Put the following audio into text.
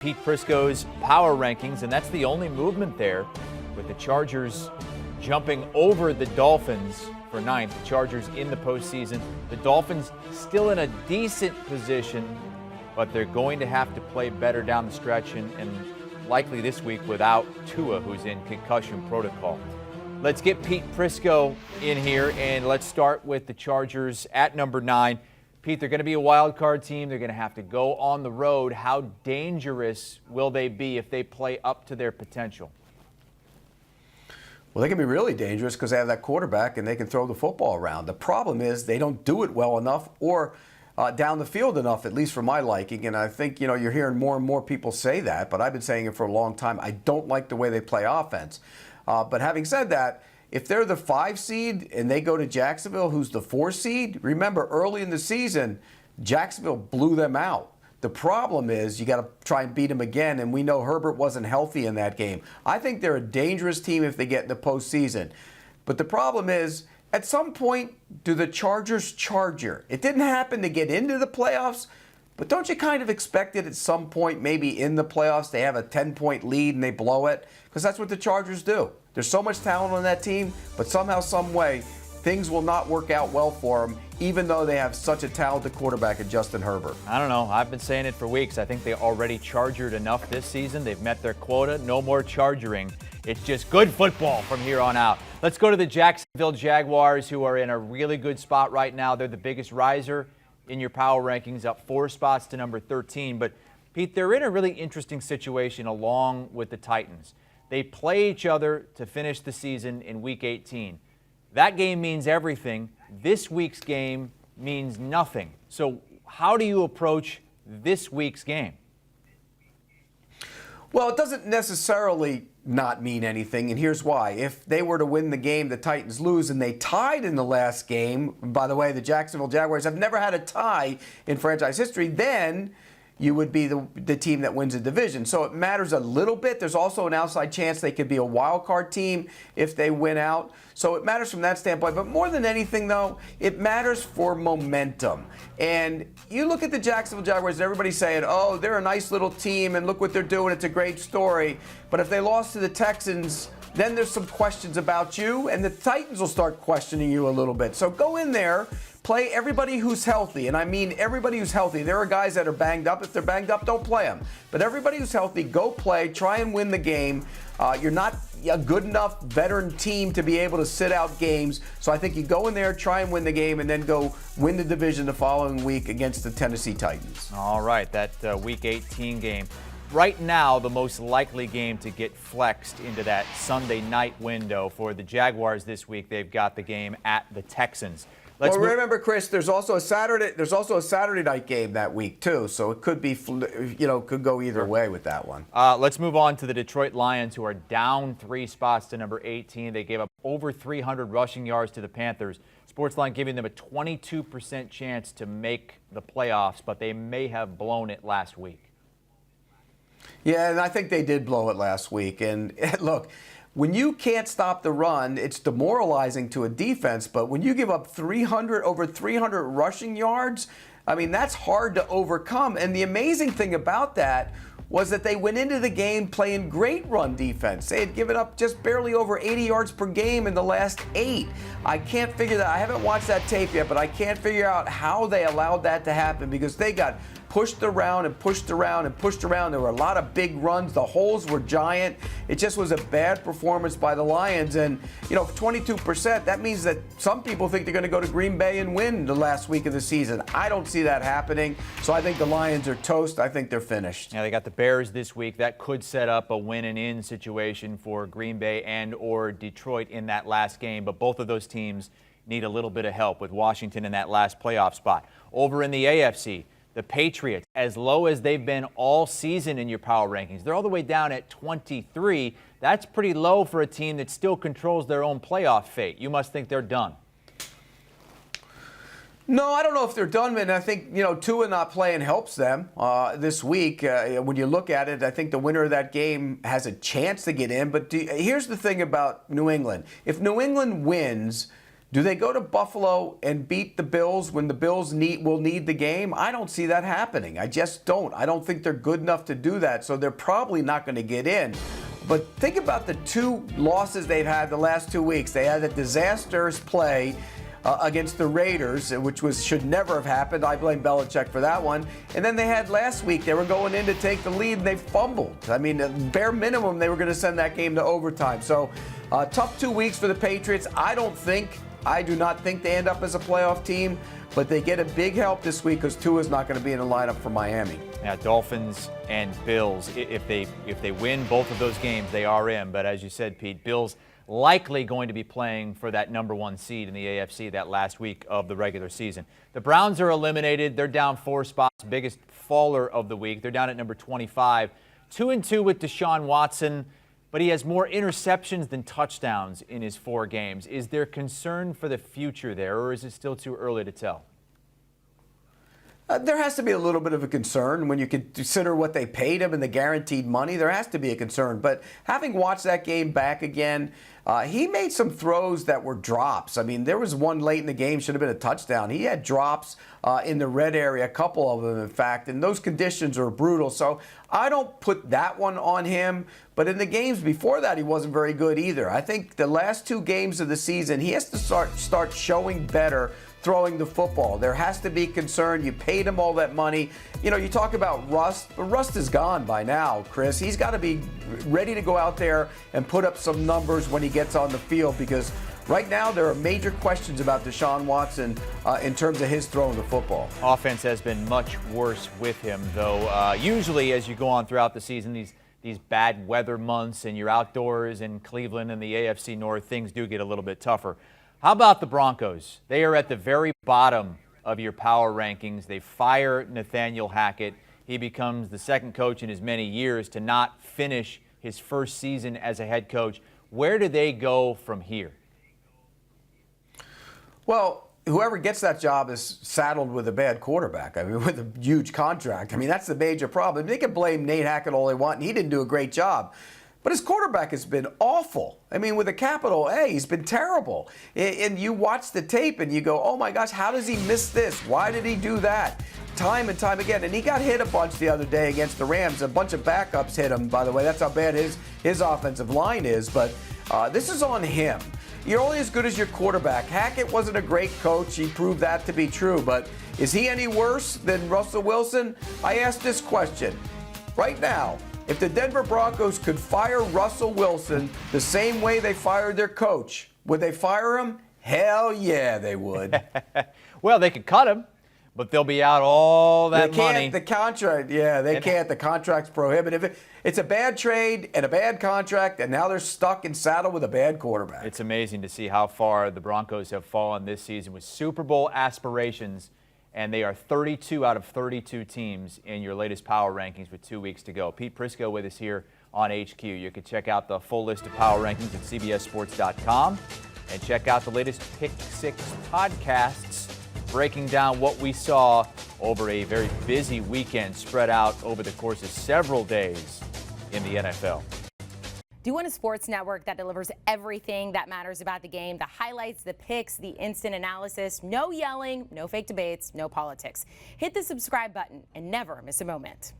Pete Prisco's power rankings, and that's the only movement there, with the Chargers jumping over the Dolphins for ninth. The Chargers in the postseason. The Dolphins still in a decent position, but they're going to have to play better down the stretch and likely this week without Tua, who's in concussion protocol. Let's get Pete Prisco in here, and let's start with the Chargers at number 9. Pete, they're going to be a wild card team. They're going to have to go on the road. How dangerous will they be if they play up to their potential? Well, they can be really dangerous because they have that quarterback and they can throw the football around. The problem is they don't do it well enough or down the field enough, at least for my liking. And I think, you're hearing more and more people say that, but I've been saying it for a long time. I don't like the way they play offense. But having said that, if they're the 5 seed and they go to Jacksonville, who's the 4 seed, remember early in the season, Jacksonville blew them out. The problem is you got to try and beat them again, and we know Herbert wasn't healthy in that game. I think they're a dangerous team if they get in the postseason. But the problem is, at some point, do the Chargers charge you? It didn't happen to get into the playoffs, but don't you kind of expect it at some point, maybe in the playoffs, they have a 10-point lead and they blow it? Because that's what the Chargers do. There's so much talent on that team, but somehow, some way, things will not work out well for them, even though they have such a talented quarterback in Justin Herbert. I don't know. I've been saying it for weeks. I think they already chargered enough this season. They've met their quota. No more chargering. It's just good football from here on out. Let's go to the Jacksonville Jaguars, who are in a really good spot right now. They're the biggest riser in your power rankings, up 4 spots to number 13. But, Pete, they're in a really interesting situation along with the Titans. They play each other to finish the season in Week 18. That game means everything. This week's game means nothing. So how do you approach this week's game? Well, it doesn't necessarily not mean anything, and here's why. If they were to win the game, the Titans lose, and they tied in the last game, by the way, the Jacksonville Jaguars have never had a tie in franchise history, then you would be the team that wins the division. So it matters a little bit. There's also an outside chance they could be a wild card team if they win out. So it matters from that standpoint. But more than anything, though, it matters for momentum. And you look at the Jacksonville Jaguars and everybody's saying, oh, they're a nice little team and look what they're doing. It's a great story. But if they lost to the Texans, then there's some questions about you, and the Titans will start questioning you a little bit. So go in there, play everybody who's healthy, and I mean everybody who's healthy. There are guys that are banged up. If they're banged up, don't play them. But everybody who's healthy, go play, try and win the game. You're not a good enough veteran team to be able to sit out games. So I think you go in there, try and win the game, and then go win the division the following week against the Tennessee Titans. All right, that Week 18 game. Right now, the most likely game to get flexed into that Sunday night window for the Jaguars this week. They've got the game at the Texans. Remember, Chris, there's also a Saturday night game that week too, so it could be, could go either way with that one. Let's move on to the Detroit Lions, who are down 3 spots to number 18. They gave up over 300 rushing yards to the Panthers. Sportsline giving them a 22% chance to make the playoffs, but they may have blown it last week. Yeah, and I think they did blow it last week. And look, when you can't stop the run, it's demoralizing to a defense. But when you give up over 300 rushing yards, I mean, that's hard to overcome. And the amazing thing about that was that they went into the game playing great run defense. They had given up just barely over 80 yards per game in the last 8. I can't figure that. I haven't watched that tape yet, but I can't figure out how they allowed that to happen because they got pushed around and pushed around and pushed around. There were a lot of big runs. The holes were giant. It just was a bad performance by the Lions. And, 22%, that means that some people think they're going to go to Green Bay and win the last week of the season. I don't see that happening. So I think the Lions are toast. I think they're finished. Yeah, they got the Bears this week. That could set up a win and in situation for Green Bay and or Detroit in that last game. But both of those teams need a little bit of help with Washington in that last playoff spot. Over in the AFC, the Patriots, as low as they've been all season in your power rankings, they're all the way down at 23. That's pretty low for a team that still controls their own playoff fate. You must think they're done. No, I don't know if they're done, man. I think, Tua not playing helps them this week. When you look at it, I think the winner of that game has a chance to get in. But here's the thing about New England. If New England wins, Do they go to Buffalo and beat the Bills when the Bills will need the game? I don't see that happening. I just don't. I don't think they're good enough to do that, so they're probably not going to get in. But think about the 2 losses they've had the last 2 weeks. They had a disastrous play against the Raiders, which should never have happened. I blame Belichick for that one. And then they had last week, they were going in to take the lead, and they fumbled. I mean, at bare minimum, they were going to send that game to overtime. So, tough 2 weeks for the Patriots. I do not think they end up as a playoff team, but they get a big help this week because Tua's not going to be in the lineup for Miami. Yeah, Dolphins and Bills, if they win both of those games, they are in. But as you said, Pete, Bills likely going to be playing for that #1 seed in the AFC that last week of the regular season. The Browns are eliminated. They're down 4 spots, biggest faller of the week. They're down at number 25. 2-2 with Deshaun Watson, but he has more interceptions than touchdowns in his 4 games. Is there concern for the future there, or is it still too early to tell? There has to be a little bit of a concern when you consider what they paid him and the guaranteed money. There has to be a concern. But having watched that game back again, he made some throws that were drops. I mean, there was one late in the game, should have been a touchdown. He had drops in the red area, a couple of them, in fact, and those conditions are brutal. So I don't put that one on him. But in the games before that, he wasn't very good either. I think the last 2 games of the season, he has to start showing better throwing the football. There has to be concern. You paid him all that money. You know, you talk about rust, but rust is gone by now, Chris. He's got to be ready to go out there and put up some numbers when he gets on the field, because right now there are major questions about Deshaun Watson in terms of his throwing the football. Offense has been much worse with him, though. Usually as you go on throughout the season, these bad weather months and you're outdoors in Cleveland and the AFC North, things do get a little bit tougher. How about the Broncos? They are at the very bottom of your power rankings. They fire Nathaniel Hackett. He becomes the second coach in as many years to not finish his first season as a head coach. Where do they go from here? Well, whoever gets that job is saddled with a bad quarterback. I mean, with a huge contract. I mean, that's the major problem. They can blame Nate Hackett all they want, and he didn't do a great job. But his quarterback has been awful. I mean, with a capital A, he's been terrible. And you watch the tape and you go, oh my gosh, how does he miss this? Why did he do that? Time and time again. And he got hit a bunch the other day against the Rams. A bunch of backups hit him, by the way. That's how bad his offensive line is. But this is on him. You're only as good as your quarterback. Hackett wasn't a great coach. He proved that to be true. But is he any worse than Russell Wilson? I ask this question right now. If the Denver Broncos could fire Russell Wilson the same way they fired their coach, would they fire him? Hell yeah, they would. Well, they could cut him, but they'll be out all that money. The contract, yeah, they can't. The contract's prohibitive. It's a bad trade and a bad contract, and now they're stuck in saddle with a bad quarterback. It's amazing to see how far the Broncos have fallen this season with Super Bowl aspirations. And they are 32 out of 32 teams in your latest power rankings with 2 weeks to go. Pete Prisco with us here on HQ. You can check out the full list of power rankings at CBSSports.com and check out the latest Pick 6 podcasts breaking down what we saw over a very busy weekend spread out over the course of several days in the NFL. Do you want a sports network that delivers everything that matters about the game? The highlights, the picks, the instant analysis, no yelling, no fake debates, no politics. Hit the subscribe button and never miss a moment.